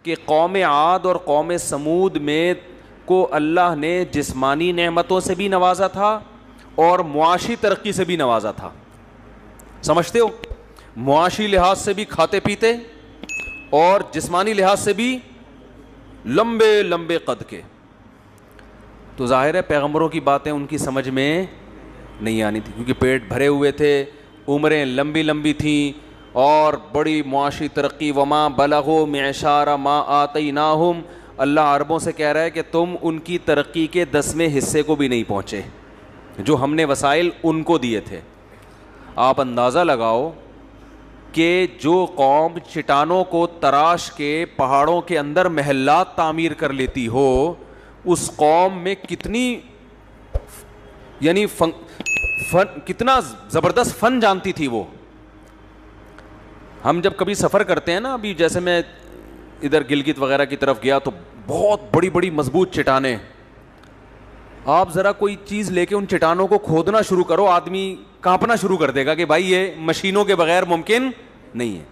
کہ قوم عاد اور قوم سمود میں کو اللہ نے جسمانی نعمتوں سے بھی نوازا تھا اور معاشی ترقی سے بھی نوازا تھا. سمجھتے ہو؟ معاشی لحاظ سے بھی کھاتے پیتے اور جسمانی لحاظ سے بھی لمبے لمبے قد کے. تو ظاہر ہے پیغمبروں کی باتیں ان کی سمجھ میں نہیں آنی تھی, کیونکہ پیٹ بھرے ہوئے تھے, عمریں لمبی لمبی تھیں اور بڑی معاشی ترقی. وما بلغوا معشار ما آتیناہم, اللہ عربوں سے کہہ رہا ہے کہ تم ان کی ترقی کے 10ویں حصے کو بھی نہیں پہنچے جو ہم نے وسائل ان کو دیے تھے. آپ اندازہ لگاؤ کہ جو قوم چٹانوں کو تراش کے پہاڑوں کے اندر محلات تعمیر کر لیتی ہو, اس قوم میں کتنی یعنی کتنا زبردست فن جانتی تھی وہ. ہم جب کبھی سفر کرتے ہیں نا, ابھی جیسے میں ادھر گلگت وغیرہ کی طرف گیا تو بہت بڑی بڑی مضبوط چٹانیں, آپ ذرا کوئی چیز لے کے ان چٹانوں کو کھودنا شروع کرو, آدمی کانپنا شروع کر دے گا کہ بھائی یہ مشینوں کے بغیر ممکن نہیں ہے.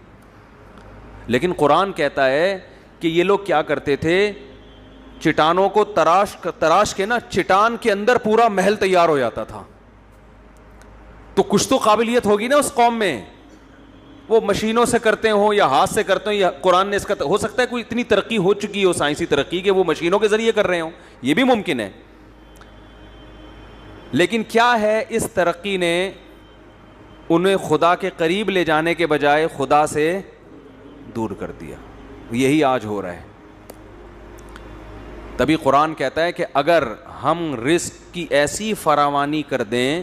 لیکن قرآن کہتا ہے کہ یہ لوگ کیا کرتے تھے, چٹانوں کو تراش کے نا چٹان کے اندر پورا محل تیار ہو جاتا تھا. تو کچھ تو قابلیت ہوگی نا اس قوم میں, وہ مشینوں سے کرتے ہوں یا ہاتھ سے کرتے ہوں, یا قرآن نے اس کا ہو سکتا ہے کوئی اتنی ترقی ہو چکی ہو, سائنسی ترقی, کہ وہ مشینوں کے ذریعے کر رہے ہوں, یہ بھی ممکن ہے. لیکن کیا ہے, اس ترقی نے انہیں خدا کے قریب لے جانے کے بجائے خدا سے دور کر دیا. یہی آج ہو رہا ہے. تبھی قرآن کہتا ہے کہ اگر ہم رزق کی ایسی فراوانی کر دیں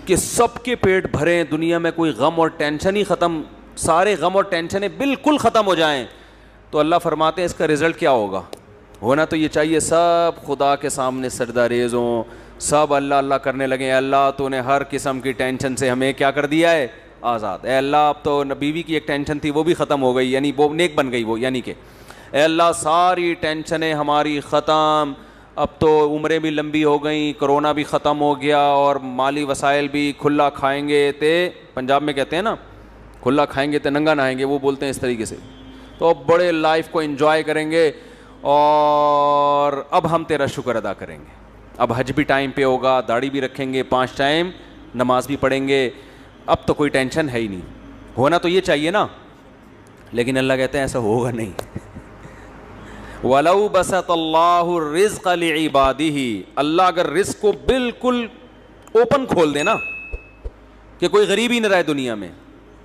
کہ سب کے پیٹ بھریں, دنیا میں کوئی غم اور ٹینشن ہی ختم, سارے غم اور ٹینشنیں بالکل ختم ہو جائیں, تو اللہ فرماتے ہیں اس کا رزلٹ کیا ہوگا. ہونا تو یہ چاہیے سب خدا کے سامنے سجدہ ریز ہوں, سب اللہ اللہ کرنے لگے, اللہ تو نے ہر قسم کی ٹینشن سے ہمیں کیا کر دیا ہے, آزاد. اے اللہ اب تو بیوی کی ایک ٹینشن تھی وہ بھی ختم ہو گئی, یعنی وہ نیک بن گئی وہ, یعنی کہ اے اللہ ساری ٹینشنیں ہماری ختم, اب تو عمریں بھی لمبی ہو گئیں, کرونا بھی ختم ہو گیا اور مالی وسائل بھی, کھلا کھائیں گے تے, پنجاب میں کہتے ہیں نا کھلا کھائیں گے تے ننگا نہائیں گے, وہ بولتے ہیں اس طریقے سے. تو اب بڑے لائف کو انجوائے کریں گے اور اب ہم تیرا شکر ادا کریں گے. اب حج بھی ٹائم پہ ہوگا, داڑھی بھی رکھیں گے, 5 ٹائم نماز بھی پڑھیں گے, اب تو کوئی ٹینشن ہے ہی نہیں. ہونا تو یہ چاہیے نا, لیکن اللہ کہتے ہیں ایسا ہوگا نہیں. وَلَوْ بَسَطَ اللَّهُ الرِّزْقَ لِعِبَادِهِ, اللہ اگر رزق کو بالکل اوپن کھول دے نا کہ کوئی غریب ہی نہ رہے دنیا میں,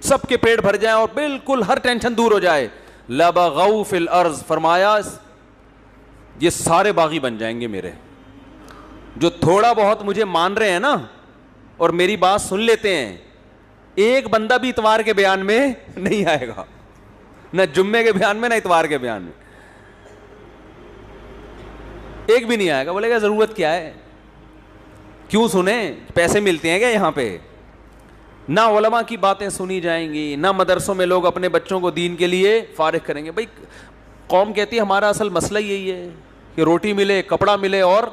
سب کے پیٹ بھر جائیں اور بالکل ہر ٹینشن دور ہو جائے, لَبَغَوْا فِي الْأَرْضِ, فرمایا یہ سارے باغی بن جائیں گے میرے. جو تھوڑا بہت مجھے مان رہے ہیں نا اور میری بات سن لیتے ہیں, ایک بندہ بھی اتوار کے بیان میں نہیں آئے گا, نہ جمعے کے بیان میں نہ اتوار کے بیان میں, ایک بھی نہیں آئے گا. بولے گا ضرورت کیا ہے, کیوں سنیں, پیسے ملتے ہیں کیا یہاں پہ. نہ علماء کی باتیں سنی جائیں گی, نہ مدرسوں میں لوگ اپنے بچوں کو دین کے لیے فارغ کریں گے. بھائی قوم کہتی ہے ہمارا اصل مسئلہ یہی ہے کہ روٹی ملے, کپڑا ملے اور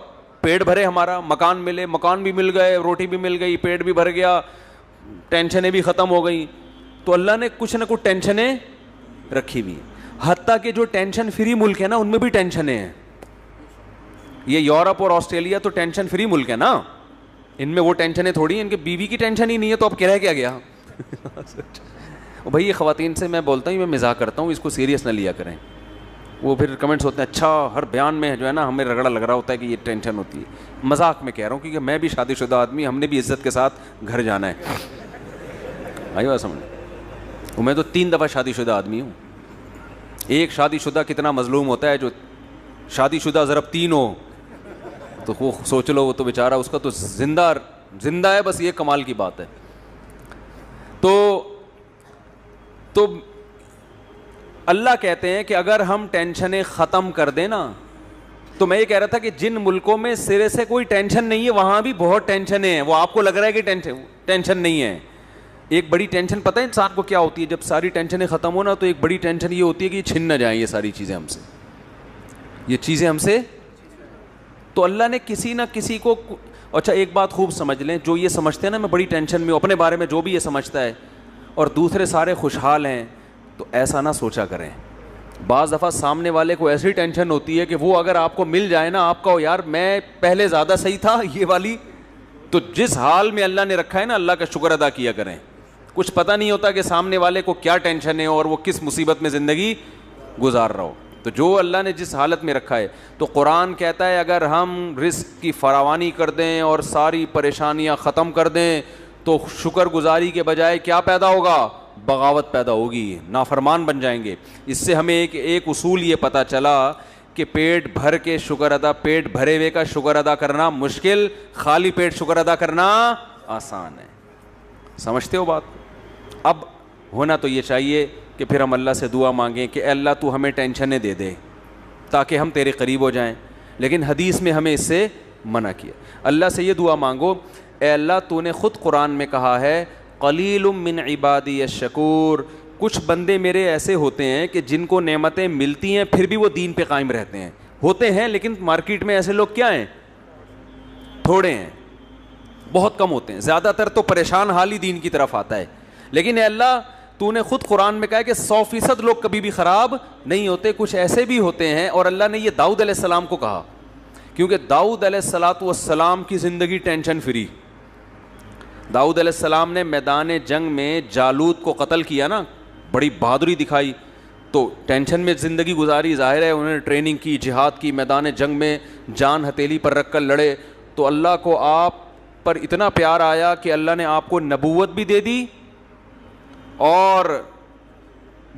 پیٹ بھرے ہمارا, مکان ملے, مکان بھی مل گئے, روٹی بھی مل گئی, پیٹ بھی بھر گیا, ٹینشنیں بھی ختم ہو گئیں. تو اللہ نے کچھ نہ کچھ ٹینشنیں رکھی ہوئی, حتیٰ کہ جو ٹینشن فری ملک ہے نا ان میں بھی ٹینشنیں ہیں. یہ یورپ اور آسٹریلیا تو ٹینشن فری ملک ہے نا, ان میں وہ ٹینشنیں تھوڑی ہیں, ان کے بیوی کی ٹینشن ہی نہیں ہے, تو اب کہہ کیا گیا. بھائی یہ خواتین سے میں بولتا ہوں, میں مزاح کرتا ہوں, اس کو سیریس نہ لیا کریں. وہ پھر کمنٹس ہوتے ہیں, اچھا ہر بیان میں جو ہے نا ہمیں رگڑا لگ رہا ہوتا ہے کہ یہ ٹینشن ہوتی ہے. مذاق میں کہہ رہا ہوں کیونکہ میں بھی شادی شدہ آدمی, ہم نے بھی عزت کے ساتھ گھر جانا ہے. آئی بات سمجھ, میں تو 3 دفعہ شادی شدہ آدمی ہوں. ایک شادی شدہ کتنا مظلوم ہوتا ہے, جو شادی شدہ ضرب 3 ہو تو وہ سوچ لو, وہ تو بیچارہ اس کا تو زندہ ہے, بس یہ کمال کی بات ہے. تو اللہ کہتے ہیں کہ اگر ہم ٹینشنیں ختم کر دیں نا, تو میں یہ کہہ رہا تھا کہ جن ملکوں میں سرے سے کوئی ٹینشن نہیں ہے وہاں بھی بہت ٹینشنیں ہیں. وہ آپ کو لگ رہا ہے کہ ٹینشن نہیں ہے. ایک بڑی ٹینشن پتہ ہے انسان کو کیا ہوتی ہے, جب ساری ٹینشنیں ختم ہو نا, تو ایک بڑی ٹینشن یہ ہوتی ہے کہ یہ چھن نہ جائیں یہ ساری چیزیں ہم سے, یہ چیزیں ہم سے. تو اللہ نے کسی نہ کسی کو, اچھا ایک بات خوب سمجھ لیں, جو یہ سمجھتے ہیں نا میں بڑی ٹینشن میں ہوں اپنے بارے میں, جو بھی یہ سمجھتا ہے اور دوسرے سارے خوشحال ہیں, تو ایسا نہ سوچا کریں. بعض دفعہ سامنے والے کو ایسی ٹینشن ہوتی ہے کہ وہ اگر آپ کو مل جائے نا, آپ کا یار میں پہلے زیادہ صحیح تھا یہ والی, تو جس حال میں اللہ نے رکھا ہے نا اللہ کا شکر ادا کیا کریں. کچھ پتہ نہیں ہوتا کہ سامنے والے کو کیا ٹینشن ہے اور وہ کس مصیبت میں زندگی گزار رہا ہو. تو جو اللہ نے جس حالت میں رکھا ہے, تو قرآن کہتا ہے اگر ہم رزق کی فراوانی کر دیں اور ساری پریشانیاں ختم کر دیں تو شکر گزاری کے بجائے کیا پیدا ہوگا؟ بغاوت پیدا ہوگی, نافرمان بن جائیں گے. اس سے ہمیں ایک اصول یہ پتہ چلا کہ پیٹ بھر کے شکر ادا, پیٹ بھرے ہوئے کا شکر ادا کرنا مشکل, خالی پیٹ شکر ادا کرنا آسان ہے. سمجھتے ہو بات؟ اب ہونا تو یہ چاہیے کہ پھر ہم اللہ سے دعا مانگیں کہ اے اللہ تو ہمیں ٹینشنیں دے دے تاکہ ہم تیرے قریب ہو جائیں, لیکن حدیث میں ہمیں اس سے منع کیا. اللہ سے یہ دعا مانگو, اے اللہ تو نے خود قرآن میں کہا ہے قلیل من عبادی الشکور, کچھ بندے میرے ایسے ہوتے ہیں کہ جن کو نعمتیں ملتی ہیں پھر بھی وہ دین پہ قائم رہتے ہیں. ہوتے ہیں لیکن مارکیٹ میں ایسے لوگ کیا ہیں؟ تھوڑے ہیں, بہت کم ہوتے ہیں. زیادہ تر تو پریشان حال ہی دین کی طرف آتا ہے. لیکن اے اللہ تو نے خود قرآن میں کہا ہے کہ 100% لوگ کبھی بھی خراب نہیں ہوتے, کچھ ایسے بھی ہوتے ہیں. اور اللہ نے یہ داؤد علیہ السلام کو کہا کیونکہ داؤد علیہ السلام کی زندگی ٹینشن فری. داؤد علیہ السلام نے میدان جنگ میں جالوت کو قتل کیا نا, بڑی بہادری دکھائی, تو ٹینشن میں زندگی گزاری. ظاہر ہے انہوں نے ٹریننگ کی, جہاد کی, میدان جنگ میں جان ہتھیلی پر رکھ کر لڑے. تو اللہ کو آپ پر اتنا پیار آیا کہ اللہ نے آپ کو نبوت بھی دے دی اور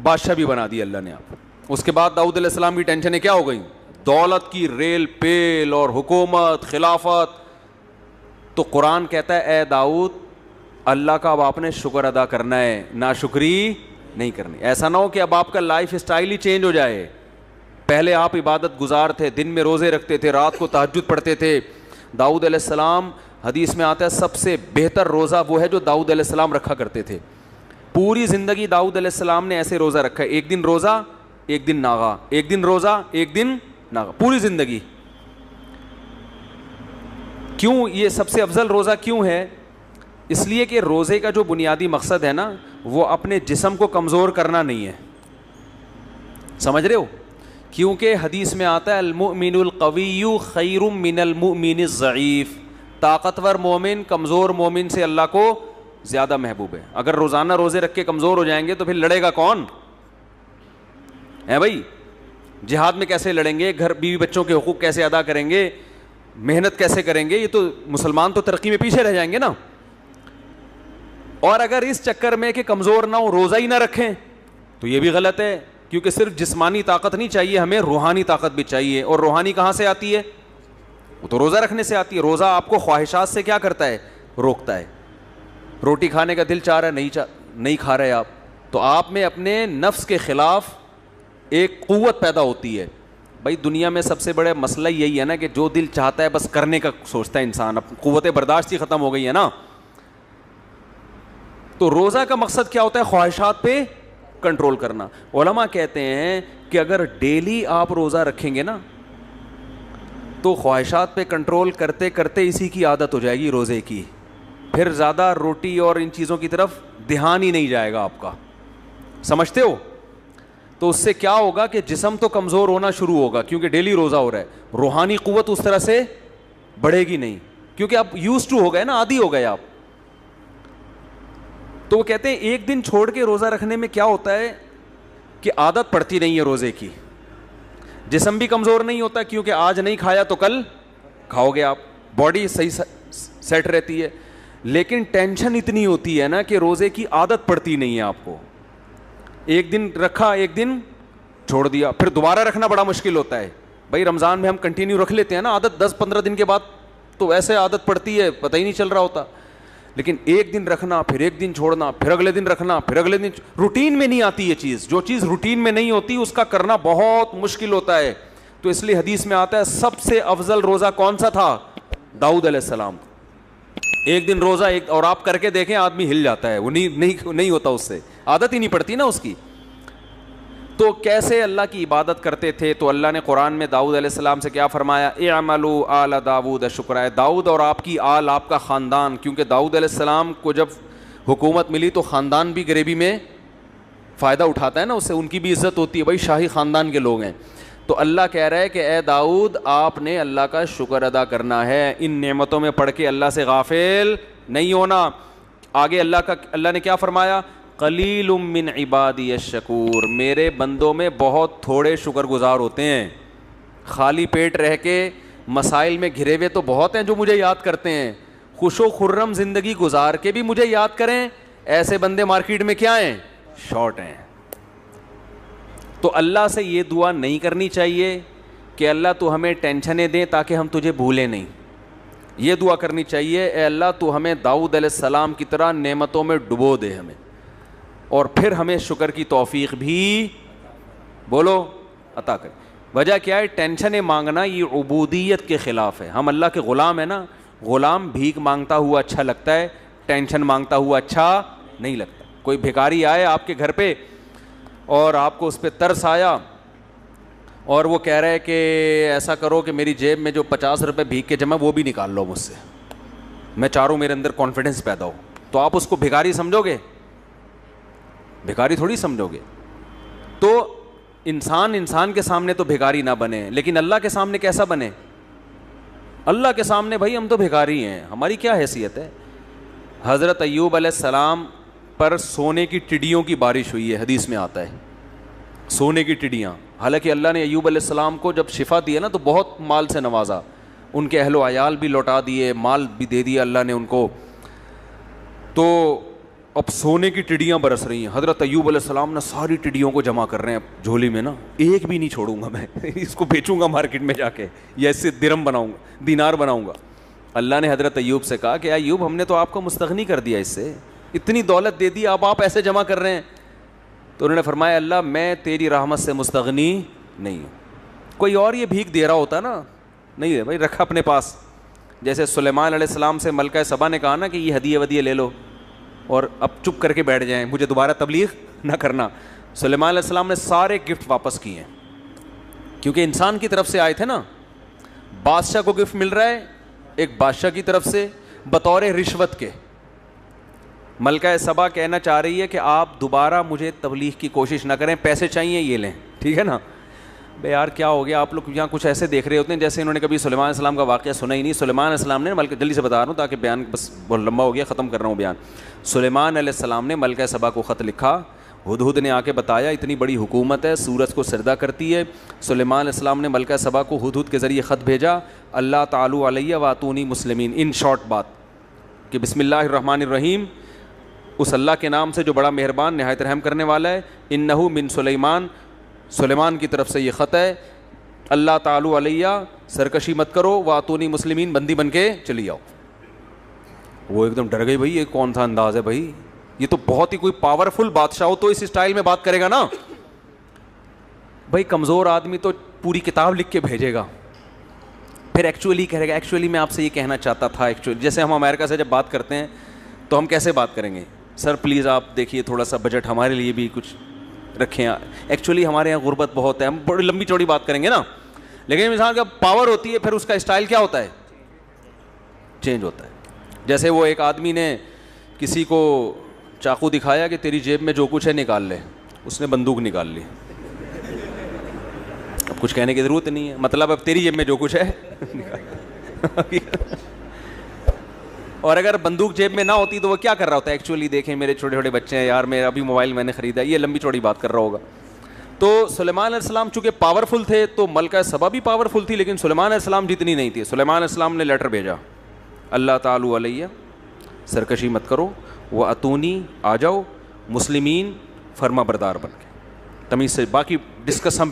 بادشاہ بھی بنا دی اللہ نے آپ. اس کے بعد داؤد علیہ السلام کی ٹینشنیں کیا ہو گئیں؟ دولت کی ریل پیل اور حکومت, خلافت. تو قرآن کہتا ہے اے داؤد اللہ کا اب آپ نے شکر ادا کرنا ہے, ناشکری نہیں کرنی. ایسا نہ ہو کہ اب آپ کا لائف اسٹائل ہی چینج ہو جائے. پہلے آپ عبادت گزار تھے, دن میں روزے رکھتے تھے, رات کو تہجد پڑھتے تھے. داؤد علیہ السلام, حدیث میں آتا ہے سب سے بہتر روزہ وہ ہے جو داؤد علیہ السلام رکھا کرتے تھے. پوری زندگی داؤد علیہ السلام نے ایسے روزہ رکھا ہے, ایک دن روزہ ایک دن ناغا, ایک دن روزہ ایک دن ناغا, پوری زندگی. کیوں یہ سب سے افضل روزہ کیوں ہے؟ اس لیے کہ روزے کا جو بنیادی مقصد ہے نا وہ اپنے جسم کو کمزور کرنا نہیں ہے. سمجھ رہے ہو؟ کیونکہ حدیث میں آتا ہے المؤمن القوی خیر من المؤمن الضعیف, طاقتور مومن کمزور مومن سے اللہ کو زیادہ محبوب ہے. اگر روزانہ روزے رکھ کے کمزور ہو جائیں گے تو پھر لڑے گا کون ہے بھائی؟ جہاد میں کیسے لڑیں گے؟ گھر بیوی بچوں کے حقوق کیسے ادا کریں گے؟ محنت کیسے کریں گے؟ یہ تو مسلمان تو ترقی میں پیچھے رہ جائیں گے نا. اور اگر اس چکر میں کہ کمزور نہ ہو روزہ ہی نہ رکھیں تو یہ بھی غلط ہے, کیونکہ صرف جسمانی طاقت نہیں چاہیے, ہمیں روحانی طاقت بھی چاہیے. اور روحانی کہاں سے آتی ہے؟ وہ تو روزہ رکھنے سے آتی ہے. روزہ آپ کو خواہشات سے کیا کرتا ہے؟ روکتا ہے. روٹی کھانے کا دل چاہ رہا ہے, نہیں کھا رہے آپ, تو آپ میں اپنے نفس کے خلاف ایک قوت پیدا ہوتی ہے. بھائی دنیا میں سب سے بڑا مسئلہ یہی ہے نا کہ جو دل چاہتا ہے بس کرنے کا سوچتا ہے انسان, اب قوت برداشت ہی ختم ہو گئی ہے نا. تو روزہ کا مقصد کیا ہوتا ہے؟ خواہشات پہ کنٹرول کرنا. علماء کہتے ہیں کہ اگر ڈیلی آپ روزہ رکھیں گے نا تو خواہشات پہ کنٹرول کرتے کرتے اسی کی عادت ہو جائے گی روزے کی, پھر زیادہ روٹی اور ان چیزوں کی طرف دھیان ہی نہیں جائے گا آپ کا. سمجھتے ہو؟ تو اس سے کیا ہوگا کہ جسم تو کمزور ہونا شروع ہوگا کیونکہ ڈیلی روزہ ہو رہا ہے, روحانی قوت اس طرح سے بڑھے گی نہیں کیونکہ آپ یوز ٹو ہو گئے نا, عادی ہو گئے آپ. تو وہ کہتے ہیں ایک دن چھوڑ کے روزہ رکھنے میں کیا ہوتا ہے کہ عادت پڑتی نہیں ہے روزے کی, جسم بھی کمزور نہیں ہوتا کیونکہ آج نہیں کھایا تو کل کھاؤ گے آپ, باڈی صحیح سیٹ رہتی ہے. لیکن ٹینشن اتنی ہوتی ہے نا کہ روزے کی عادت پڑتی نہیں ہے آپ کو. ایک دن رکھا ایک دن چھوڑ دیا, پھر دوبارہ رکھنا بڑا مشکل ہوتا ہے. بھائی رمضان میں ہم کنٹینیو رکھ لیتے ہیں نا, عادت 10-15 دن کے بعد تو ایسے عادت پڑتی ہے پتہ ہی نہیں چل رہا ہوتا. لیکن ایک دن رکھنا, پھر ایک دن چھوڑنا, پھر اگلے دن رکھنا, پھر اگلے دن, روٹین میں نہیں آتی یہ چیز. جو چیز روٹین میں نہیں ہوتی اس کا کرنا بہت مشکل ہوتا ہے. تو اس لیے حدیث میں آتا ہے سب سے افضل روزہ کون سا تھا؟ داؤد علیہ السلام. ایک دن روزہ ایک, اور آپ کر کے دیکھیں آدمی ہل جاتا ہے, وہ نہیں ہوتا, اس سے عادت ہی نہیں پڑتی نا اس کی. تو کیسے اللہ کی عبادت کرتے تھے؟ تو اللہ نے قرآن میں داؤد علیہ السلام سے کیا فرمایا؟ اعملوا آل داؤد شکرا. داؤد اور آپ کی آل, آپ کا خاندان, کیونکہ داؤد علیہ السلام کو جب حکومت ملی تو خاندان بھی غریبی میں فائدہ اٹھاتا ہے نا اس سے, ان کی بھی عزت ہوتی ہے, بھائی شاہی خاندان کے لوگ ہیں. تو اللہ کہہ رہا ہے کہ اے داؤد آپ نے اللہ کا شکر ادا کرنا ہے, ان نعمتوں میں پڑھ کے اللہ سے غافل نہیں ہونا. آگے اللہ نے کیا فرمایا, قلیل من عبادی الشکور, میرے بندوں میں بہت تھوڑے شکر گزار ہوتے ہیں. خالی پیٹ رہ کے مسائل میں گھرے ہوئے تو بہت ہیں جو مجھے یاد کرتے ہیں, خوش و خرم زندگی گزار کے بھی مجھے یاد کریں, ایسے بندے مارکیٹ میں کیا ہیں, شارٹ ہیں. تو اللہ سے یہ دعا نہیں کرنی چاہیے کہ اللہ تو ہمیں ٹینشنیں دے تاکہ ہم تجھے بھولیں نہیں. یہ دعا کرنی چاہیے, اے اللہ تو ہمیں داؤد علیہ السلام کی طرح نعمتوں میں ڈبو دے ہمیں, اور پھر ہمیں شکر کی توفیق بھی بولو عطا کر. وجہ کیا ہے, ٹینشنیں مانگنا یہ عبودیت کے خلاف ہے. ہم اللہ کے غلام ہیں نا, غلام بھیک مانگتا ہوا اچھا لگتا ہے, ٹینشن مانگتا ہوا اچھا نہیں لگتا. کوئی بھکاری آئے آپ کے گھر پہ اور آپ کو اس پہ ترس آیا اور وہ کہہ رہے کہ ایسا کرو کہ میری جیب میں جو 50 روپے بھیک کے جمع وہ بھی نکال لو مجھ سے, میں چاہوں میرے اندر کانفیڈنس پیدا ہو, تو آپ اس کو بھکاری سمجھو گے؟ بھکاری تھوڑی سمجھو گے. تو انسان کے سامنے تو بھکاری نہ بنے, لیکن اللہ کے سامنے کیسا بنے؟ اللہ کے سامنے بھائی ہم تو بھکاری ہیں, ہماری کیا حیثیت ہے. حضرت ایوب علیہ السلام پر سونے کی ٹڈیوں کی بارش ہوئی ہے, حدیث میں آتا ہے سونے کی ٹڈیاں. حالانکہ اللہ نے ایوب علیہ السلام کو جب شفا دی نا تو بہت مال سے نوازا, ان کے اہل و عیال بھی لوٹا دیے, مال بھی دے دیا اللہ نے ان کو. تو اب سونے کی ٹڈیاں برس رہی ہیں. حضرت ایوب علیہ السلام نے ساری ٹڈیوں کو جمع کر رہے ہیں جھولی میں نا, ایک بھی نہیں چھوڑوں گا میں, اس کو بیچوں گا مارکیٹ میں جا کے, یا اس سے درم بناؤں گا, دینار بناؤں گا. اللہ نے حضرت ایوب سے کہا کہ ایوب ہم نے تو آپ کو مستغنی کر دیا, اس سے اتنی دولت دے دی, اب آپ ایسے جمع کر رہے ہیں. تو انہوں نے فرمایا اللہ میں تیری رحمت سے مستغنی نہیں ہوں. کوئی اور یہ بھیک دے رہا ہوتا نا, نہیں ہے بھائی, رکھا اپنے پاس. جیسے سلیمان علیہ السلام سے ملکہ سبا نے کہا نا کہ یہ ہدیے ودیے لے لو اور اب چپ کر کے بیٹھ جائیں, مجھے دوبارہ تبلیغ نہ کرنا. سلیمان علیہ السلام نے سارے گفٹ واپس کیے ہیں, کیونکہ انسان کی طرف سے آئے تھے نا. بادشاہ کو گفٹ مل رہا ہے ایک بادشاہ کی طرف سے بطور رشوت کے. ملکہ سبا کہنا چاہ رہی ہے کہ آپ دوبارہ مجھے تبلیغ کی کوشش نہ کریں, پیسے چاہیے یہ لیں, ٹھیک ہے نا. بے یار کیا ہو گیا, آپ لوگ یہاں کچھ ایسے دیکھ رہے ہوتے ہیں جیسے انہوں نے کبھی سلیمان علیہ السلام کا واقعہ سنا ہی نہیں. سلیمان علیہ السلام نے ملکہ, جلدی سے بتا رہا ہوں تاکہ بیان بس بہت لمبا ہو گیا, ختم کر رہا ہوں بیان. سلیمان علیہ السلام نے ملکہ سبا کو خط لکھا, ہدہد نے آ کے بتایا اتنی بڑی حکومت ہے, سورج کو سجدہ کرتی ہے. سلیمان علیہ السلام نے ملکہ سبا کو ہدہد کے ذریعے خط بھیجا, اللہ تعالی علیہ واتونی مسلمین. ان شارٹ بات کہ بسم اللہ الرحمن الرحیم, اس اللہ کے نام سے جو بڑا مہربان نہایت رحم کرنے والا ہے. انہو من سلیمان, سلیمان کی طرف سے یہ خط ہے. اللہ تعالی علیہ, سرکشی مت کرو, واتونی مسلمین, بندی بن کے چلی آؤ. وہ ایک دم ڈر گئی, بھائی یہ کون سا انداز ہے بھائی, یہ تو بہت ہی کوئی پاورفل بادشاہ ہو تو اس اسٹائل میں بات کرے گا نا. بھائی کمزور آدمی تو پوری کتاب لکھ کے بھیجے گا, پھر ایکچولی کہے گا ایکچولی میں آپ سے یہ کہنا چاہتا تھا. ایکچولی جیسے ہم امریکہ سے جب بات کرتے ہیں تو ہم کیسے بات کریں گے, سر پلیز آپ دیکھیے تھوڑا سا بجٹ ہمارے لیے بھی کچھ رکھیں, ایکچولی ہمارے یہاں غربت بہت ہے, ہم بڑی لمبی چوڑی بات کریں گے نا. لیکن انسان کا پاور ہوتی ہے پھر اس کا اسٹائل کیا ہوتا ہے, چینج ہوتا ہے. جیسے وہ ایک آدمی نے کسی کو چاقو دکھایا کہ تیری جیب میں جو کچھ ہے نکال لے, اس نے بندوق نکال لی. اب کچھ کہنے کی ضرورت نہیں ہے, مطلب اب تیری جیب میں جو کچھ ہے اور اگر بندوق جیب میں نہ ہوتی تو وہ کیا کر رہا ہوتا ہے, ایکچولی دیکھیں میرے چھوٹے چھوٹے بچے ہیں یار, میرا ابھی موبائل میں نے خریدا, یہ لمبی چوڑی بات کر رہا ہوگا. تو سلیمان علیہ السلام چونکہ پاورفل تھے تو ملکہ سبا بھی پاورفل تھی, لیکن سلیمان علیہ السلام جتنی نہیں تھی. سلیمان علیہ السلام نے لیٹر بھیجا, اللہ تعالی علیہ, سرکشی مت کرو, وہ اتونی, آ جاؤ, مسلمین, فرما بردار بن کے. تمیز سے باقی ڈسکس ہم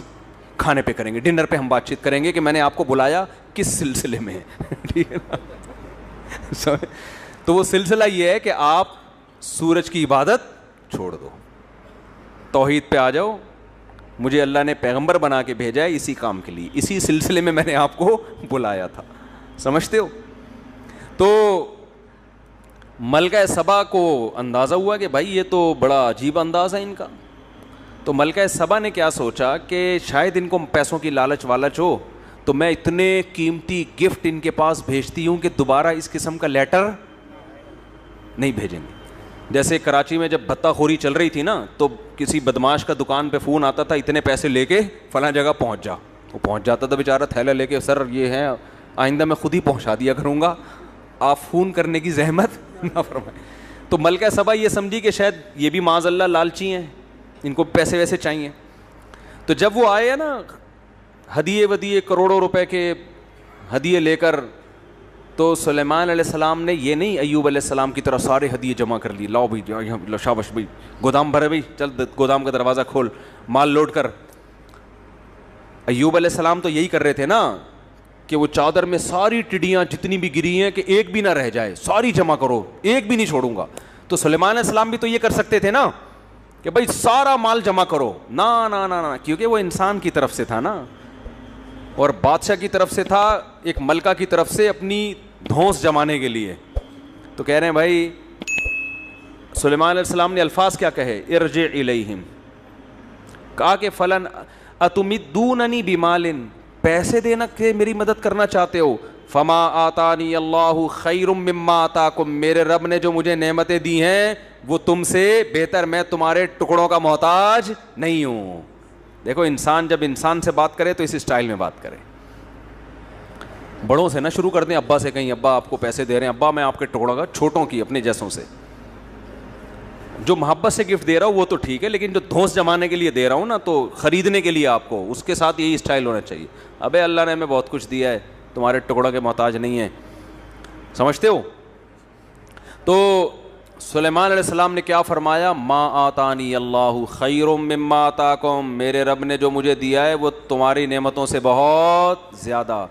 کھانے پہ کریں گے, ڈنر پہ ہم بات چیت کریں گے کہ میں نے آپ کو بلایا کس سلسلے میں ہے, ٹھیک ہے نا. تو وہ سلسلہ یہ ہے کہ آپ سورج کی عبادت چھوڑ دو, توحید پہ آ جاؤ. مجھے اللہ نے پیغمبر بنا کے بھیجا ہے اسی کام کے لیے, اسی سلسلے میں نے آپ کو بلایا تھا, سمجھتے ہو. تو ملکہ سبا کو اندازہ ہوا کہ بھائی یہ تو بڑا عجیب انداز ہے ان کا. تو ملکہ سبا نے کیا سوچا کہ شاید ان کو پیسوں کی لالچ والچ ہو, تو میں اتنے قیمتی گفٹ ان کے پاس بھیجتی ہوں کہ دوبارہ اس قسم کا لیٹر نہیں بھیجیں گے. جیسے کراچی میں جب بھتہ خوری چل رہی تھی نا تو کسی بدماش کا دکان پہ فون آتا تھا اتنے پیسے لے کے فلاں جگہ پہنچ جا, وہ پہنچ جاتا تھا بیچارہ تھیلا لے کے, سر یہ ہے آئندہ میں خود ہی پہنچا دیا کروں گا, آپ فون کرنے کی زحمت نہ فرمائیں. تو ملکہ سبا یہ سمجھی کہ شاید یہ بھی معاذ اللہ لالچی ہیں, ان کو پیسے ویسے چاہیے. تو جب وہ آئے نا ہدیے ودیے کروڑوں روپے کے ہدیے لے کر, تو سلیمان علیہ السلام نے یہ نہیں ایوب علیہ السلام کی طرح سارے ہدیے جمع کر لی, لاؤ بھائی یہاں شاباش بھائی گودام بھرے بھائی, چل گودام کا دروازہ کھول مال لوڈ کر. ایوب علیہ السلام تو یہی کر رہے تھے نا کہ وہ چادر میں ساری ٹڈیاں جتنی بھی گری ہیں کہ ایک بھی نہ رہ جائے, ساری جمع کرو, ایک بھی نہیں چھوڑوں گا. تو سلیمان علیہ السلام بھی تو یہ کر سکتے تھے نا کہ بھائی سارا مال جمع کرو, نا نا نا نا, کیونکہ وہ انسان کی طرف سے تھا نا اور بادشاہ کی طرف سے تھا, ایک ملکہ کی طرف سے اپنی دھونس جمانے کے لیے. تو کہہ رہے ہیں بھائی سلیمان علیہ السلام نے الفاظ کیا کہے, ارجع الیہم, کہا کہ فلن اتمدوننی بمال, پیسے دینا کہ میری مدد کرنا چاہتے ہو, فما آتانی اللہ خیر مما آتاکم, میرے رب نے جو مجھے نعمتیں دی ہیں وہ تم سے بہتر, میں تمہارے ٹکڑوں کا محتاج نہیں ہوں. دیکھو انسان جب انسان سے بات کرے تو اس اسٹائل میں بات کرے, بڑوں سے نہ شروع کر دیں, ابا سے کہیں ابا آپ کو پیسے دے رہے ہیں, ابا میں آپ کے ٹکڑوں کا, چھوٹوں کی اپنے جیسوں سے. جو محبت سے گفٹ دے رہا ہوں وہ تو ٹھیک ہے, لیکن جو دھونس جمانے کے لیے دے رہا ہوں نا, تو خریدنے کے لیے آپ کو اس کے ساتھ یہی اسٹائل ہونا چاہیے. ابے اللہ نے ہمیں بہت کچھ دیا ہے, تمہارے ٹکڑوں کے محتاج نہیں ہیں, سمجھتے ہو. تو سلیمان علیہ السلام نے کیا فرمایا, ما آتانی اللہ خیر مما آتاکم, میرے رب نے جو مجھے دیا ہے وہ تمہاری نعمتوں سے بہت زیادہ,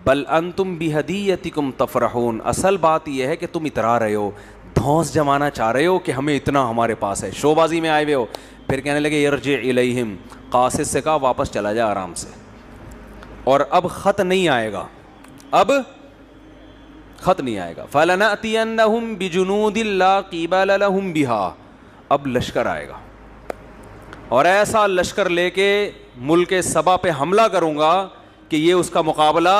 بل انتم بہدیتکم تفرحون, اصل بات یہ ہے کہ تم اترا رہے ہو, دھونس جمانا چاہ رہے ہو کہ ہمیں اتنا ہمارے پاس ہے, شو بازی میں آئے ہوئے ہو. پھر کہنے لگے ارجع الیہم, قاصد سے کہا واپس چلا جا آرام سے, اور اب خط نہیں آئے گا, اب خط نہیں آئے گا. فَلَنَأْتِيَنَّهُمْ بِجُنُودٍ لَا قِبَالَ لَهُمْ بِهَا, اب لشکر آئے گا اور ایسا لشکر لے کے ملک سبا پہ حملہ کروں گا کہ یہ اس کا مقابلہ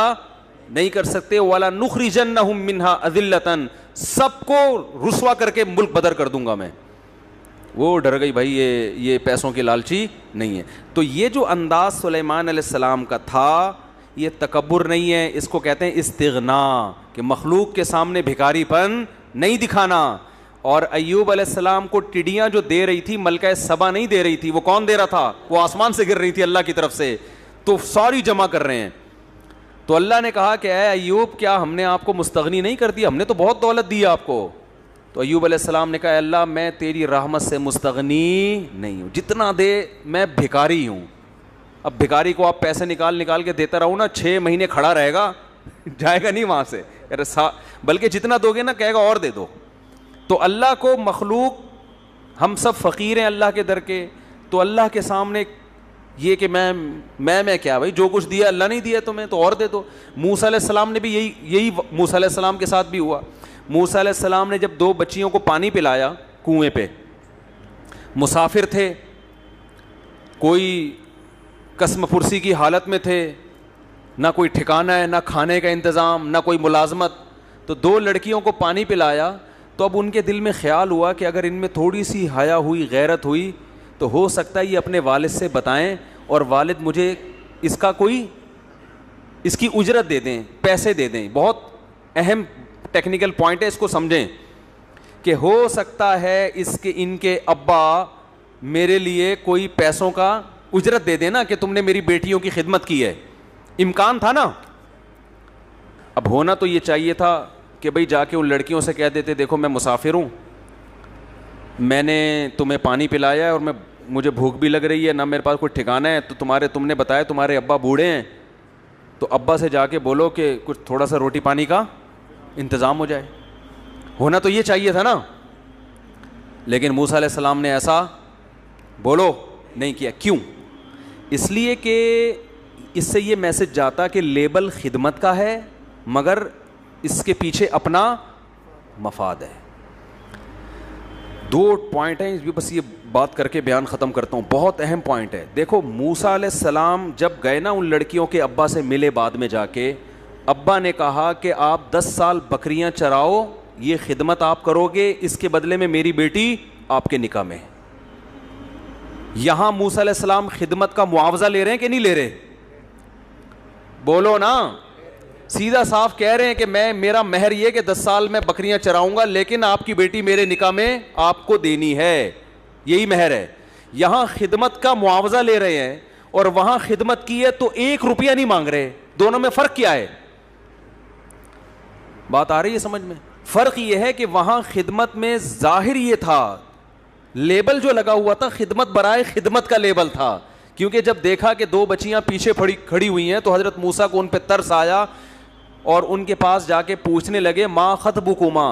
نہیں کر سکتے. وَلَنُخْرِجَنَّهُمْ مِنْهَا أَذِلَّةً, سب کو رسوا کر کے ملک بدر کر دوں گا میں. وہ ڈر گئی بھائی, یہ پیسوں کی لالچی نہیں ہے. تو یہ جو انداز سلیمان علیہ السلام کا تھا یہ تکبر نہیں ہے, اس کو کہتے ہیں استغنا, کہ مخلوق کے سامنے بھکاری پن نہیں دکھانا. اور ایوب علیہ السلام کو ٹڈیاں جو دے رہی تھی ملکہ سبا نہیں دے رہی تھی, وہ کون دے رہا تھا, وہ آسمان سے گر رہی تھی اللہ کی طرف سے, تو ساری جمع کر رہے ہیں. تو اللہ نے کہا کہ اے ایوب کیا ہم نے آپ کو مستغنی نہیں کر دیا, ہم نے تو بہت دولت دی آپ کو. تو ایوب علیہ السلام نے کہا اے اللہ میں تیری رحمت سے مستغنی نہیں ہوں, جتنا دے میں بھکاری ہوں. اب بھکاری کو آپ پیسے نکال کے دیتا رہو نا, 6 مہینے کھڑا رہے گا, جائے گا نہیں وہاں سے, بلکہ جتنا دو گے نا کہے گا اور دے دو. تو اللہ کو مخلوق, ہم سب فقیر ہیں اللہ کے در کے, تو اللہ کے سامنے یہ کہ میں کیا بھائی, جو کچھ دیا اللہ نہیں دیا تمہیں تو اور دے دو. موسیٰ علیہ السلام نے بھی یہی موسیٰ علیہ السلام کے ساتھ بھی ہوا. موسیٰ علیہ السلام نے جب 2 بچیوں کو پانی پلایا کنویں پہ, مسافر تھے, کوئی قسم پرسی کی حالت میں تھے, نہ کوئی ٹھکانہ ہے, نہ کھانے کا انتظام, نہ کوئی ملازمت. تو 2 لڑکیوں کو پانی پلایا, تو اب ان کے دل میں خیال ہوا کہ اگر ان میں تھوڑی سی حیا ہوئی, غیرت ہوئی, تو ہو سکتا ہے یہ اپنے والد سے بتائیں اور والد مجھے اس کی اجرت دے دیں, پیسے دے دیں. بہت اہم ٹیکنیکل پوائنٹ ہے, اس کو سمجھیں کہ ہو سکتا ہے ان کے ابا میرے لیے کوئی پیسوں کا اجرت دے دینا کہ تم نے میری بیٹیوں کی خدمت کی ہے. امکان تھا نا. اب ہونا تو یہ چاہیے تھا کہ بھئی جا کے ان لڑکیوں سے کہہ دیتے دیکھو میں مسافر ہوں, میں نے تمہیں پانی پلایا ہے اور مجھے بھوک بھی لگ رہی ہے, نہ میرے پاس کوئی ٹھکانہ ہے, تو تم نے بتایا تمہارے ابا بوڑھے ہیں, تو ابا سے جا کے بولو کہ کچھ تھوڑا سا روٹی پانی کا انتظام ہو جائے. ہونا تو یہ چاہیے تھا نا. لیکن موسیٰ علیہ السلام نے ایسا بولو نہیں کیا. کیوں؟ اس لیے کہ اس سے یہ میسج جاتا کہ لیبل خدمت کا ہے مگر اس کے پیچھے اپنا مفاد ہے. 2 پوائنٹ ہیں, بس یہ بات کر کے بیان ختم کرتا ہوں, بہت اہم پوائنٹ ہے. دیکھو موسیٰ علیہ السلام جب گئے نا ان لڑکیوں کے ابا سے ملے, بعد میں جا کے ابا نے کہا کہ آپ 10 سال بکریاں چراؤ یہ خدمت آپ کرو گے, اس کے بدلے میں میری بیٹی آپ کے نکاح میں. یہاں موسیٰ علیہ السلام خدمت کا معاوضہ لے رہے ہیں کہ نہیں لے رہے؟ بولو نا. سیدھا صاف کہہ رہے ہیں کہ میرا مہر یہ کہ 10 سال میں بکریاں چراؤں گا, لیکن آپ کی بیٹی میرے نکاح میں آپ کو دینی ہے, یہی مہر ہے. یہاں خدمت کا معاوضہ لے رہے ہیں اور وہاں خدمت کی ہے تو 1 روپیہ نہیں مانگ رہے. دونوں میں فرق کیا ہے؟ بات آ رہی ہے سمجھ میں؟ فرق یہ ہے کہ وہاں خدمت میں ظاہر یہ تھا, لیبل جو لگا ہوا تھا خدمت برائے خدمت کا لیبل تھا, کیونکہ جب دیکھا کہ 2 بچیاں پیچھے کھڑی ہوئی ہیں تو حضرت موسیٰ کو ان پہ ترس آیا اور ان کے پاس جا کے پوچھنے لگے ما خطبکما,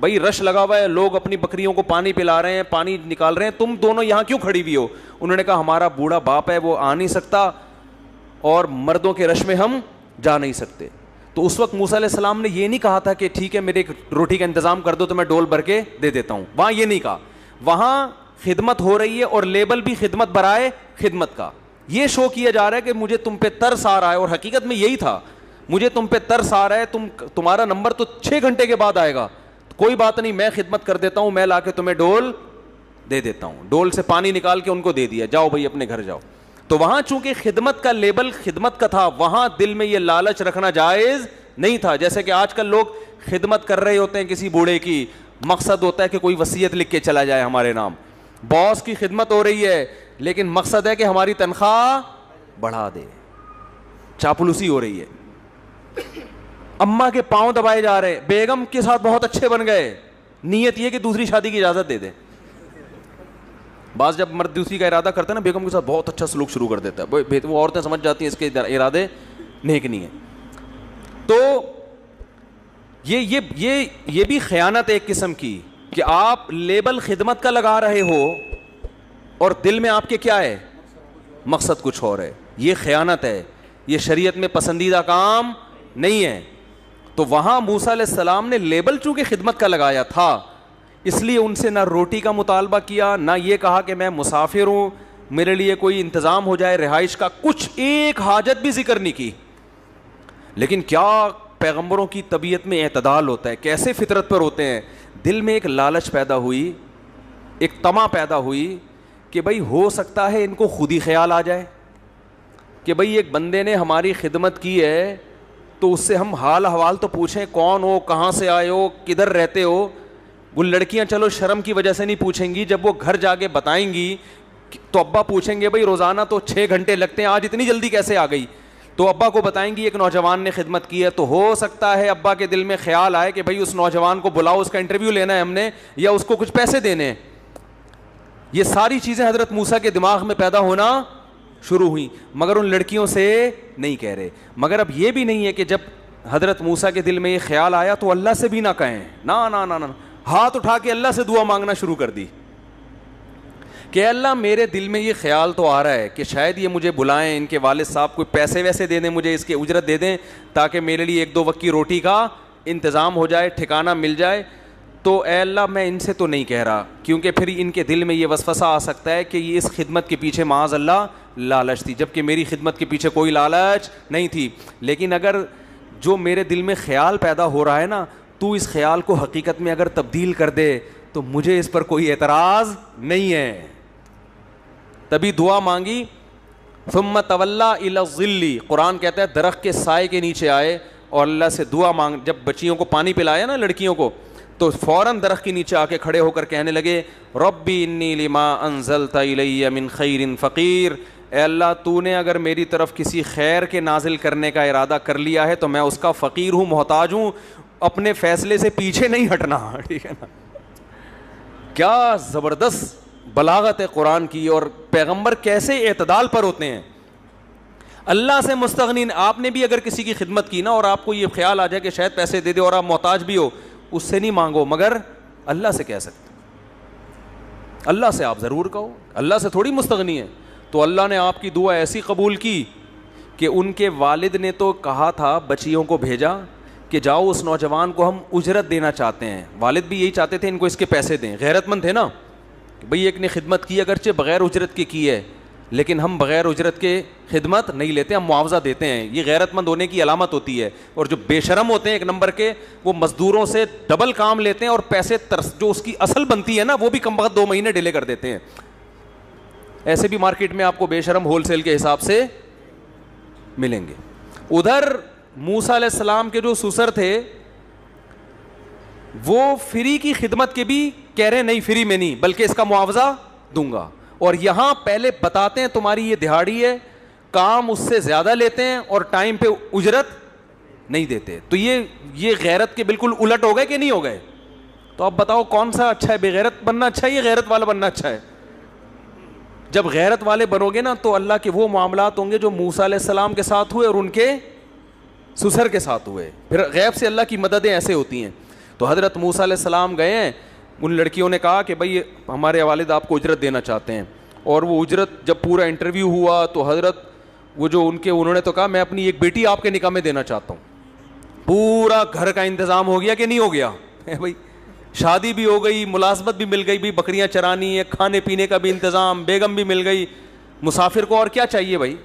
بھائی رش لگا ہوا ہے, لوگ اپنی بکریوں کو پانی پلا رہے ہیں, پانی نکال رہے ہیں, تم دونوں یہاں کیوں کھڑی ہوئی ہو؟ انہوں نے کہا ہمارا بوڑھا باپ ہے, وہ آ نہیں سکتا اور مردوں کے رش میں ہم جا نہیں سکتے. تو اس وقت موسیٰ علیہ السلام نے یہ نہیں کہا تھا کہ ٹھیک ہے میرے روٹی کا انتظام کر دو تو میں ڈول بھر کے دے دیتا ہوں, وہاں یہ نہیں کہا. وہاں خدمت ہو رہی ہے اور لیبل بھی خدمت برائے خدمت کا. یہ شو کیا جا رہا ہے کہ مجھے تم پہ ترس آ رہا ہے, اور حقیقت میں یہی تھا, مجھے تم پہ ترس آ رہا ہے, تمہارا نمبر تو 6 گھنٹے کے بعد آئے گا, کوئی بات نہیں, میں خدمت کر دیتا ہوں, میں لا کے تمہیں ڈول دے دیتا ہوں. ڈول سے پانی نکال کے ان کو دے دیا, جاؤ بھائی اپنے گھر جاؤ. تو وہاں چونکہ خدمت کا لیبل خدمت کا تھا, وہاں دل میں یہ لالچ رکھنا جائز نہیں تھا. جیسے کہ آج کل لوگ خدمت کر رہے ہوتے ہیں کسی بوڑھے کی, مقصد ہوتا ہے کہ کوئی وصیت لکھ کے چلا جائے ہمارے نام. باس کی خدمت ہو رہی ہے لیکن مقصد ہے کہ ہماری تنخواہ بڑھا دے, چاپلوسی ہو رہی ہے. اماں کے پاؤں دبائے جا رہے, بیگم کے ساتھ بہت اچھے بن گئے, نیت یہ کہ دوسری شادی کی اجازت دے دے. بعض جب مرد دوسری کا ارادہ کرتا ہے نا, بیگم کے ساتھ بہت اچھا سلوک شروع کر دیتا ہے, وہ عورتیں سمجھ جاتی ہیں اس کے ارادے نیک نہیں ہیں. تو یہ بھی خیانت ایک قسم کی کہ آپ لیبل خدمت کا لگا رہے ہو اور دل میں آپ کے کیا ہے, مقصد کچھ اور ہے. یہ خیانت ہے, یہ شریعت میں پسندیدہ کام نہیں ہے. تو وہاں موسیٰ علیہ السلام نے لیبل چونکہ خدمت کا لگایا تھا, اس لیے ان سے نہ روٹی کا مطالبہ کیا, نہ یہ کہا کہ میں مسافر ہوں, میرے لیے کوئی انتظام ہو جائے رہائش کا, کچھ ایک حاجت بھی ذکر نہیں کی. لیکن کیا پیغمبروں کی طبیعت میں اعتدال ہوتا ہے, کیسے فطرت پر ہوتے ہیں. دل میں ایک لالچ پیدا ہوئی, ایک طمع پیدا ہوئی کہ بھائی ہو سکتا ہے ان کو خود ہی خیال آ جائے کہ بھائی ایک بندے نے ہماری خدمت کی ہے تو اس سے ہم حال احوال تو پوچھیں, کون ہو, کہاں سے آئے ہو, کدھر رہتے ہو. وہ لڑکیاں چلو شرم کی وجہ سے نہیں پوچھیں گی, جب وہ گھر جا کے بتائیں گی تو ابا پوچھیں گے بھائی روزانہ تو 6 گھنٹے لگتے ہیں, آج اتنی جلدی کیسے آ گئی. تو ابا کو بتائیں گی ایک نوجوان نے خدمت کی ہے, تو ہو سکتا ہے ابا کے دل میں خیال آئے کہ بھائی اس نوجوان کو بلاؤ, اس کا انٹرویو لینا ہے ہم نے, یا اس کو کچھ پیسے دینے ہیں. یہ ساری چیزیں حضرت موسیٰ کے دماغ میں پیدا ہونا شروع ہوئی, مگر ان لڑکیوں سے نہیں کہہ رہے. مگر اب یہ بھی نہیں ہے کہ جب حضرت موسیٰ کے دل میں یہ خیال آیا تو اللہ سے بھی نہ کہیں, نہ ہاتھ اٹھا کے اللہ سے دعا مانگنا شروع کر دی کہ اللہ میرے دل میں یہ خیال تو آ رہا ہے کہ شاید یہ مجھے بلائیں, ان کے والد صاحب کوئی پیسے ویسے دے دیں, مجھے اس کے اجرت دے دیں تاکہ میرے لیے 1-2 وقت کی روٹی کا انتظام ہو جائے, ٹھکانہ مل جائے. تو اے اللہ میں ان سے تو نہیں کہہ رہا, کیونکہ پھر ان کے دل میں یہ وسوسہ آ سکتا ہے کہ یہ اس خدمت کے پیچھے معاذ اللہ لالچ تھی, جبکہ میری خدمت کے پیچھے کوئی لالچ نہیں تھی. لیکن اگر جو میرے دل میں خیال پیدا ہو رہا ہے نا, تو اس خیال کو حقیقت میں اگر تبدیل کر دے تو مجھے اس پر کوئی اعتراض نہیں ہے. تبھی دعا مانگی. ثم تولی الی الظل, قرآن کہتا ہے درخت کے سائے کے نیچے آئے اور اللہ سے دعا مانگ. جب بچیوں کو پانی پلایا نا لڑکیوں کو, تو فوراً درخت کے نیچے آ کے کھڑے ہو کر کہنے لگے ربی انی لما انزلت الی من خیر فقیر, اے اللہ تو نے اگر میری طرف کسی خیر کے نازل کرنے کا ارادہ کر لیا ہے تو میں اس کا فقیر ہوں, محتاج ہوں, اپنے فیصلے سے پیچھے نہیں ہٹنا. ٹھیک ہے نا, کیا زبردست بلاغت ہے قرآن کی, اور پیغمبر کیسے اعتدال پر ہوتے ہیں. اللہ سے مستغنین, آپ نے بھی اگر کسی کی خدمت کی نا اور آپ کو یہ خیال آ جائے کہ شاید پیسے دے دے اور آپ محتاج بھی ہو, اس سے نہیں مانگو, مگر اللہ سے کہہ سکتے, اللہ سے آپ ضرور کہو, اللہ سے تھوڑی مستغنی ہے. تو اللہ نے آپ کی دعا ایسی قبول کی کہ ان کے والد نے تو کہا تھا, بچیوں کو بھیجا کہ جاؤ اس نوجوان کو ہم اجرت دینا چاہتے ہیں. والد بھی یہی چاہتے تھے ان کو اس کے پیسے دیں, غیرت مند تھے نا, بھئی ایک نے خدمت کی اگرچہ بغیر اجرت کے کی ہے, لیکن ہم بغیر اجرت کے خدمت نہیں لیتے, ہم معاوضہ دیتے ہیں. یہ غیرت مند ہونے کی علامت ہوتی ہے. اور جو بے شرم ہوتے ہیں ایک نمبر کے, وہ مزدوروں سے ڈبل کام لیتے ہیں اور پیسے جو اس کی اصل بنتی ہے نا وہ بھی کم وقت 2 مہینے ڈیلے کر دیتے ہیں. ایسے بھی مارکیٹ میں آپ کو بے شرم ہول سیل کے حساب سے ملیں گے. ادھر موسیٰ علیہ السلام کے جو سسر تھے وہ فری کی خدمت کے بھی کہہ رہے نہیں, فری میں نہیں بلکہ اس کا معاوضہ دوں گا. اور یہاں پہلے بتاتے ہیں تمہاری یہ دہاڑی ہے, کام اس سے زیادہ لیتے ہیں اور ٹائم پہ اجرت نہیں دیتے. تو یہ غیرت کے بالکل الٹ ہو گئے کہ نہیں ہو گئے؟ تو اب بتاؤ کون سا اچھا ہے, بے غیرت بننا اچھا ہے یا غیرت والا بننا اچھا ہے؟ جب غیرت والے بنو گے نا تو اللہ کے وہ معاملات ہوں گے جو موسیٰ علیہ السلام کے ساتھ ہوئے اور ان کے سسر کے ساتھ ہوئے. پھر غیب سے اللہ کی مددیں ایسے ہوتی ہیں. تو حضرت موسیٰ علیہ السلام گئے ہیں, ان لڑکیوں نے کہا کہ بھائی ہمارے والد آپ کو اجرت دینا چاہتے ہیں. اور وہ اجرت جب پورا انٹرویو ہوا تو حضرت وہ جو انہوں نے تو کہا میں اپنی ایک بیٹی آپ کے نکاح میں دینا چاہتا ہوں. پورا گھر کا انتظام ہو گیا کہ نہیں ہو گیا بھائی, شادی بھی ہو گئی, ملازمت بھی مل گئی, بھی بکریاں چرانی ہے, کھانے پینے کا بھی انتظام, بیگم بھی مل گئی, مسافر کو اور کیا چاہیے بھائی,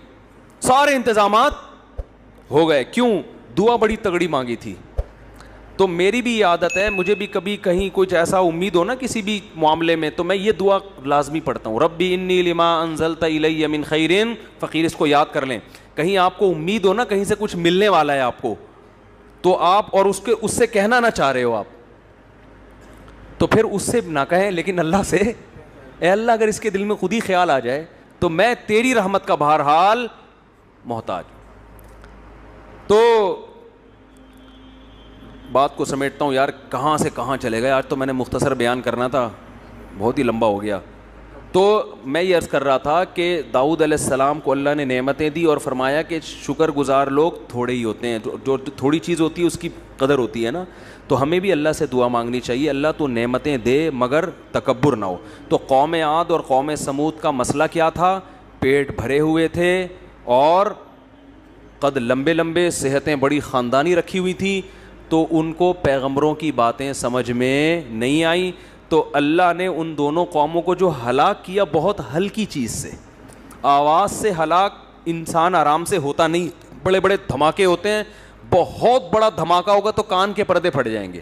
سارے انتظامات ہو گئے. کیوں؟ دعا بڑی تگڑی مانگی تھی. تو میری بھی یہ عادت ہے, مجھے بھی کبھی کہیں کچھ ایسا امید ہو نا کسی بھی معاملے میں تو میں یہ دعا لازمی پڑھتا ہوں, ربی انی لما انزلت الی من خیر فقیر. اس کو یاد کر لیں, کہیں آپ کو امید ہو نا کہیں سے کچھ ملنے والا ہے آپ کو, تو آپ اور اس سے کہنا نہ چاہ رہے ہو آپ, تو پھر اس سے نہ کہیں لیکن اللہ سے, اے اللہ اگر اس کے دل میں خود ہی خیال آ جائے تو میں تیری رحمت کا بہرحال محتاج. تو بات کو سمیٹتا ہوں یار, کہاں سے کہاں چلے گئے. آج تو میں نے مختصر بیان کرنا تھا, بہت ہی لمبا ہو گیا. تو میں یہ عرض کر رہا تھا کہ داؤد علیہ السلام کو اللہ نے نعمتیں دی اور فرمایا کہ شکر گزار لوگ تھوڑے ہی ہوتے ہیں, جو تھوڑی چیز ہوتی ہے اس کی قدر ہوتی ہے نا. تو ہمیں بھی اللہ سے دعا مانگنی چاہیے, اللہ تو نعمتیں دے مگر تکبر نہ ہو. تو قوم عاد اور قوم سمود کا مسئلہ کیا تھا؟ پیٹ بھرے ہوئے تھے اور قد لمبے لمبے, صحتیں بڑی خاندانی رکھی ہوئی تھیں, تو ان کو پیغمبروں کی باتیں سمجھ میں نہیں آئیں. تو اللہ نے ان دونوں قوموں کو جو ہلاک کیا بہت ہلکی چیز سے, آواز سے ہلاک انسان آرام سے ہوتا نہیں, بڑے بڑے دھماکے ہوتے ہیں, بہت بڑا دھماکہ ہوگا تو کان کے پردے پھٹ جائیں گے.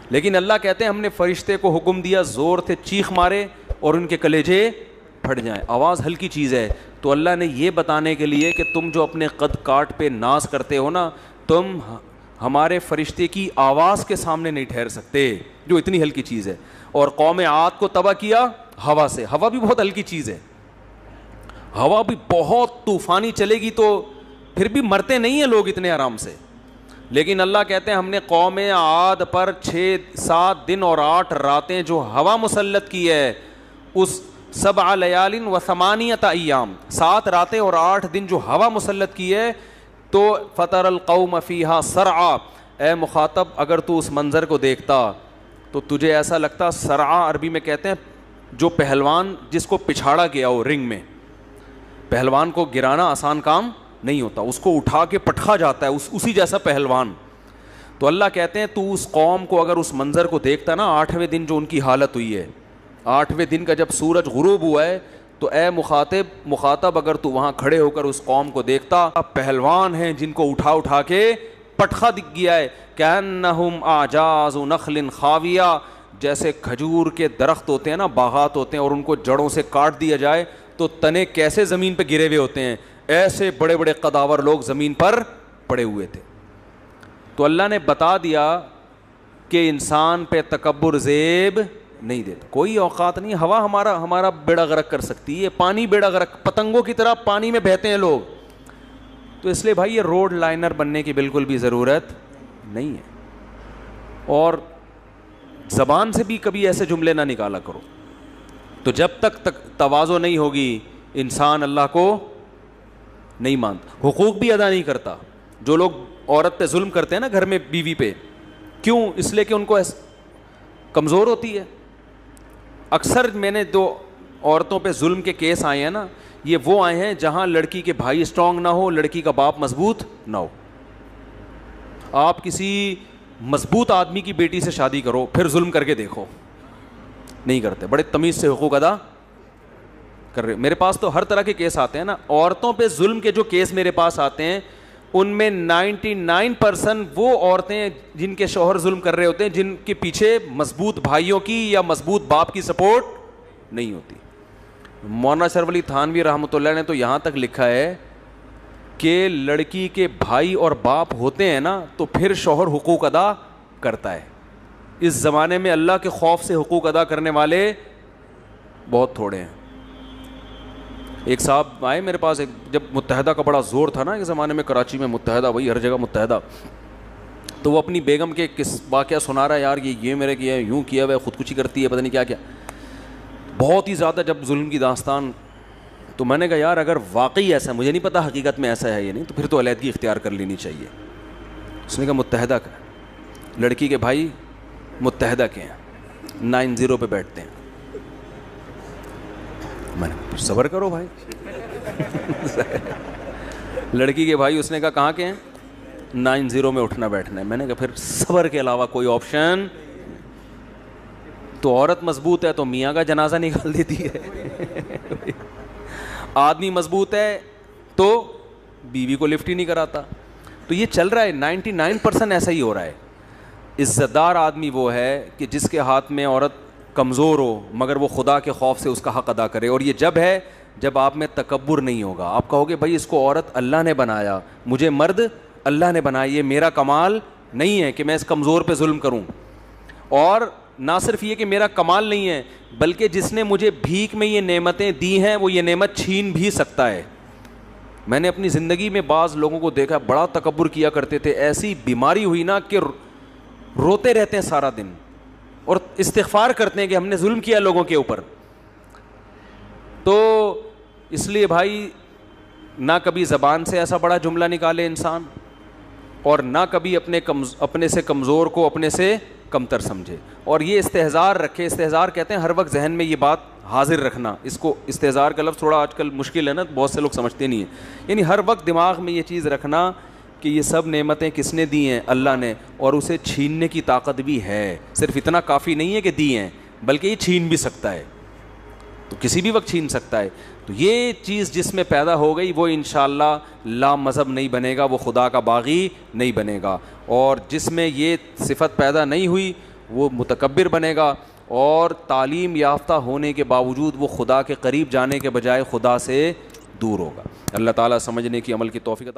لیکن اللہ کہتے ہیں ہم نے فرشتے کو حکم دیا, زور سے چیخ مارے اور ان کے کلیجے پھٹ جائیں. آواز ہلکی چیز ہے. تو اللہ نے یہ بتانے کے لیے کہ تم جو اپنے قد کاٹ پہ ناز کرتے ہو نا, تم ہمارے فرشتے کی آواز کے سامنے نہیں ٹھہر سکتے جو اتنی ہلکی چیز ہے. اور قوم عاد کو تباہ کیا ہوا سے. ہوا بھی بہت ہلکی چیز ہے, ہوا بھی بہت طوفانی چلے گی تو پھر بھی مرتے نہیں ہیں لوگ اتنے آرام سے. لیکن اللہ کہتے ہیں ہم نے قوم عاد پر 6-7 دن اور 8 راتیں جو ہوا مسلط کی ہے, اس 7 لیال و 8 ایام, 7 راتیں اور 8 دن جو ہوا مسلط کی ہے, تو فطر القوم فیہا سرعا. اے مخاطب اگر تو اس منظر کو دیکھتا تو تجھے ایسا لگتا, سرعا عربی میں کہتے ہیں جو پہلوان جس کو پچھاڑا گیا ہو رنگ میں, پہلوان کو گرانا آسان کام نہیں ہوتا, اس کو اٹھا کے پٹخا جاتا ہے, اسی جیسا پہلوان. تو اللہ کہتے ہیں تو اس قوم کو اگر اس منظر کو دیکھتا نا, 8ویں دن جو ان کی حالت ہوئی ہے, 8ویں دن کا جب سورج غروب ہوا ہے, تو اے مخاطب اگر تو وہاں کھڑے ہو کر اس قوم کو دیکھتا, پہلوان ہیں جن کو اٹھا کے پٹخا دکھ گیا ہے. کأنہم اعجاز نخل خاویہ, جیسے کھجور کے درخت ہوتے ہیں نا, باغات ہوتے ہیں, اور ان کو جڑوں سے کاٹ دیا جائے تو تنے کیسے زمین پہ گرے ہوئے ہوتے ہیں, ایسے بڑے بڑے قداور لوگ زمین پر پڑے ہوئے تھے. تو اللہ نے بتا دیا کہ انسان پہ تکبر زیب نہیں دیتا, کوئی اوقات نہیں. ہوا ہمارا بیڑا غرق کر سکتی ہے, پانی بیڑا غرق, پتنگوں کی طرح پانی میں بہتے ہیں لوگ. تو اس لیے بھائی یہ روڈ لائنر بننے کی بالکل بھی ضرورت نہیں ہے, اور زبان سے بھی کبھی ایسے جملے نہ نکالا کرو. تو جب تک تواضع نہیں ہوگی انسان اللہ کو نہیں مانتا, حقوق بھی ادا نہیں کرتا. جو لوگ عورت پہ ظلم کرتے ہیں نا گھر میں بیوی پہ, کیوں؟ اس لیے کہ ان کو کمزور ہوتی ہے. اکثر میں نے جو عورتوں پہ ظلم کے کیس آئے ہیں نا, یہ وہ آئے ہیں جہاں لڑکی کے بھائی اسٹرانگ نہ ہو, لڑکی کا باپ مضبوط نہ ہو. آپ کسی مضبوط آدمی کی بیٹی سے شادی کرو, پھر ظلم کر کے دیکھو, نہیں کرتے, بڑے تمیز سے حقوق ادا کر رہے. میرے پاس تو ہر طرح کے کیس آتے ہیں نا. عورتوں پہ ظلم کے جو کیس میرے پاس آتے ہیں ان میں 99% وہ عورتیں جن کے شوہر ظلم کر رہے ہوتے ہیں, جن کے پیچھے مضبوط بھائیوں کی یا مضبوط باپ کی سپورٹ نہیں ہوتی. مولانا اشرف علی تھانوی رحمۃ اللہ نے تو یہاں تک لکھا ہے کہ لڑکی کے بھائی اور باپ ہوتے ہیں نا تو پھر شوہر حقوق ادا کرتا ہے. اس زمانے میں اللہ کے خوف سے حقوق ادا کرنے والے بہت تھوڑے ہیں. ایک صاحب آئے میرے پاس, جب متحدہ کا بڑا زور تھا نا ایک زمانے میں, کراچی میں متحدہ, وہی ہر جگہ متحدہ, تو وہ اپنی بیگم کے کس واقعہ سنا رہا ہے, یار یہ میرے کیا ہے, یوں کیا ہوا ہے, خودکشی کرتی ہے, پتہ نہیں کیا کیا, بہت ہی زیادہ جب ظلم کی داستان. تو میں نے کہا یار اگر واقعی ایسا ہے, مجھے نہیں پتا حقیقت میں ایسا ہے یا نہیں, تو پھر تو علیحدگی اختیار کر لینی چاہیے. اس نے کہا متحدہ کا, لڑکی کے بھائی متحدہ کے ہیں, 90 پہ بیٹھتے ہیں. میں نے صبر کرو بھائی. لڑکی کے بھائی, اس نے کہا کہاں کے ہیں, 90 میں اٹھنا بیٹھنا ہے. میں نے کہا پھر صبر کے علاوہ کوئی آپشن. تو عورت مضبوط ہے تو میاں کا جنازہ نکال دیتی ہے, آدمی مضبوط ہے تو بیوی کو لفٹ ہی نہیں کراتا. تو یہ چل رہا ہے, 99% ایسا ہی ہو رہا ہے. عزت دار آدمی وہ ہے کہ جس کے ہاتھ میں عورت کمزور ہو مگر وہ خدا کے خوف سے اس کا حق ادا کرے. اور یہ جب ہے جب آپ میں تکبر نہیں ہوگا. آپ کہو گے بھائی اس کو عورت اللہ نے بنایا, مجھے مرد اللہ نے بنایا, یہ میرا کمال نہیں ہے کہ میں اس کمزور پہ ظلم کروں. اور نہ صرف یہ کہ میرا کمال نہیں ہے بلکہ جس نے مجھے بھیک میں یہ نعمتیں دی ہیں وہ یہ نعمت چھین بھی سکتا ہے. میں نے اپنی زندگی میں بعض لوگوں کو دیکھا بڑا تکبر کیا کرتے تھے, ایسی بیماری ہوئی نا کہ روتے رہتے ہیں سارا دن اور استغفار کرتے ہیں کہ ہم نے ظلم کیا لوگوں کے اوپر. تو اس لیے بھائی نہ کبھی زبان سے ایسا بڑا جملہ نکالے انسان, اور نہ کبھی اپنے سے کمزور کو اپنے سے کمتر سمجھے. اور یہ استحضار رکھے, استحضار کہتے ہیں ہر وقت ذہن میں یہ بات حاضر رکھنا. اس کو استحضار کا لفظ تھوڑا آج کل مشکل ہے نا, بہت سے لوگ سمجھتے نہیں ہیں. یعنی ہر وقت دماغ میں یہ چیز رکھنا کہ یہ سب نعمتیں کس نے دی ہیں, اللہ نے, اور اسے چھیننے کی طاقت بھی ہے. صرف اتنا کافی نہیں ہے کہ دی ہیں بلکہ یہ چھین بھی سکتا ہے, تو کسی بھی وقت چھین سکتا ہے. تو یہ چیز جس میں پیدا ہو گئی وہ انشاءاللہ لا مذہب نہیں بنے گا, وہ خدا کا باغی نہیں بنے گا. اور جس میں یہ صفت پیدا نہیں ہوئی وہ متکبر بنے گا, اور تعلیم یافتہ ہونے کے باوجود وہ خدا کے قریب جانے کے بجائے خدا سے دور ہوگا. اللہ تعالیٰ سمجھنے کی عمل کی توفیق عطا